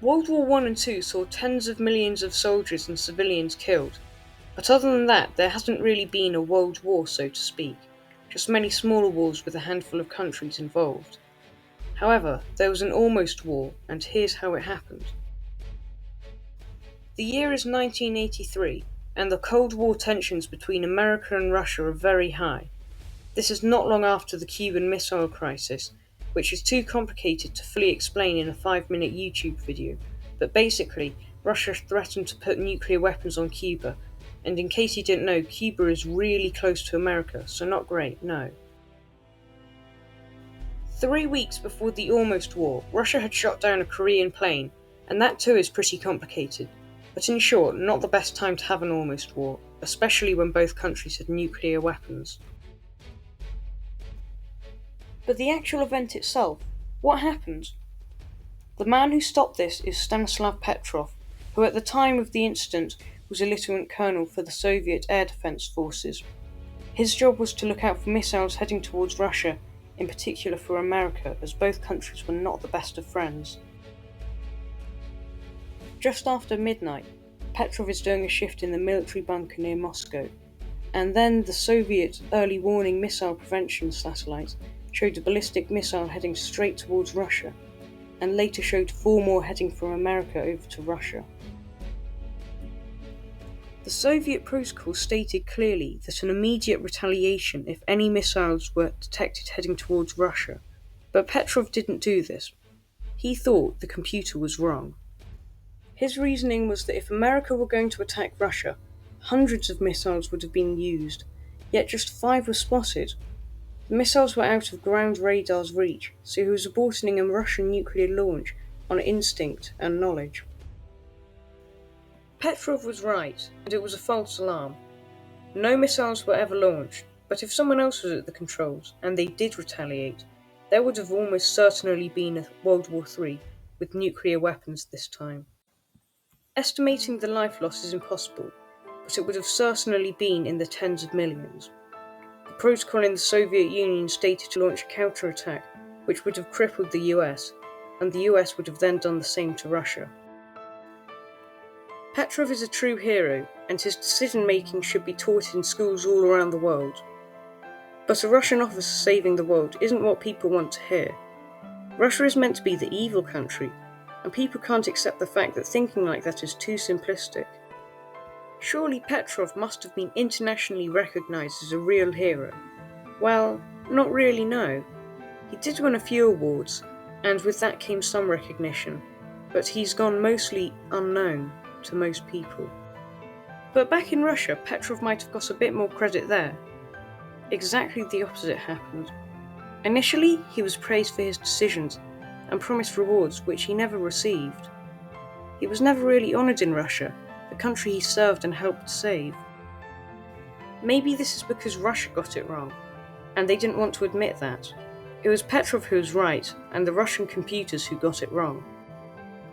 World War One and Two saw tens of millions of soldiers and civilians killed, but other than that, there hasn't really been a world war, so to speak, just many smaller wars with a handful of countries involved. However, there was an almost war, and here's how it happened. The year is 1983, and the Cold War tensions between America and Russia are very high. This is not long after the Cuban Missile Crisis, which is too complicated to fully explain in a 5-minute YouTube video, but basically, Russia threatened to put nuclear weapons on Cuba, and in case you didn't know, Cuba is really close to America, so not great, no. 3 weeks before the almost war, Russia had shot down a Korean plane, and that too is pretty complicated. But in short, not the best time to have an almost war, especially when both countries had nuclear weapons. But the actual event itself, what happened? The man who stopped this is Stanislav Petrov, who at the time of the incident was a lieutenant colonel for the Soviet Air Defense Forces. His job was to look out for missiles heading towards Russia, in particular for America, as both countries were not the best of friends. Just after midnight, Petrov is doing a shift in the military bunker near Moscow, and then the Soviet early warning missile prevention satellite showed a ballistic missile heading straight towards Russia, and later showed 4 more heading from America over to Russia. The Soviet protocol stated clearly that an immediate retaliation if any missiles were detected heading towards Russia, but Petrov didn't do this. He thought the computer was wrong. His reasoning was that if America were going to attack Russia, hundreds of missiles would have been used, yet just 5 were spotted. The missiles were out of ground radar's reach, so he was aborting a Russian nuclear launch on instinct and knowledge. Petrov was right, and it was a false alarm. No missiles were ever launched, but if someone else was at the controls, and they did retaliate, there would have almost certainly been a World War III, with nuclear weapons this time. Estimating the life loss is impossible, but it would have certainly been in the tens of millions. The protocol in the Soviet Union stated to launch a counterattack, which would have crippled the US, and the US would have then done the same to Russia. Petrov is a true hero, and his decision-making should be taught in schools all around the world. But a Russian officer saving the world isn't what people want to hear. Russia is meant to be the evil country, and people can't accept the fact that thinking like that is too simplistic. Surely Petrov must have been internationally recognised as a real hero. Well, not really, no. He did win a few awards, and with that came some recognition, but he's gone mostly unknown to most people. But back in Russia, Petrov might have got a bit more credit there. Exactly the opposite happened. Initially, he was praised for his decisions and promised rewards which he never received. He was never really honoured in Russia, the country he served and helped save. Maybe this is because Russia got it wrong, and they didn't want to admit that. It was Petrov who was right, and the Russian computers who got it wrong.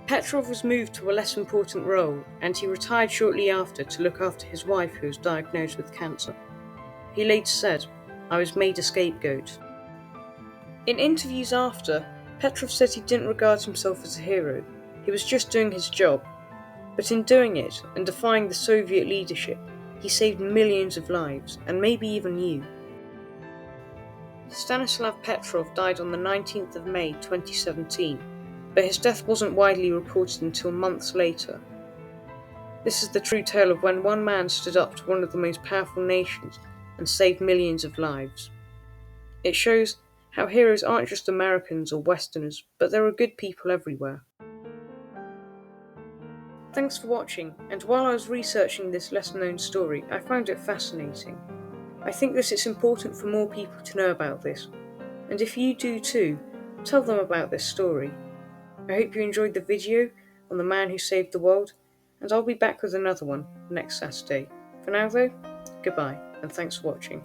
Petrov was moved to a less important role, and he retired shortly after to look after his wife who was diagnosed with cancer. He later said, "I was made a scapegoat." In interviews after, Petrov said he didn't regard himself as a hero, he was just doing his job. But in doing it, and defying the Soviet leadership, he saved millions of lives, and maybe even you. Stanislav Petrov died on the 19th of May 2017, but his death wasn't widely reported until months later. This is the true tale of when one man stood up to one of the most powerful nations and saved millions of lives. It shows how heroes aren't just Americans or Westerners, but there are good people everywhere. Thanks for watching, and while I was researching this lesser-known story, I found it fascinating. I think that it's important for more people to know about this, and if you do too, tell them about this story. I hope you enjoyed the video on the man who saved the world, and I'll be back with another one next Saturday. For now though, goodbye, and thanks for watching.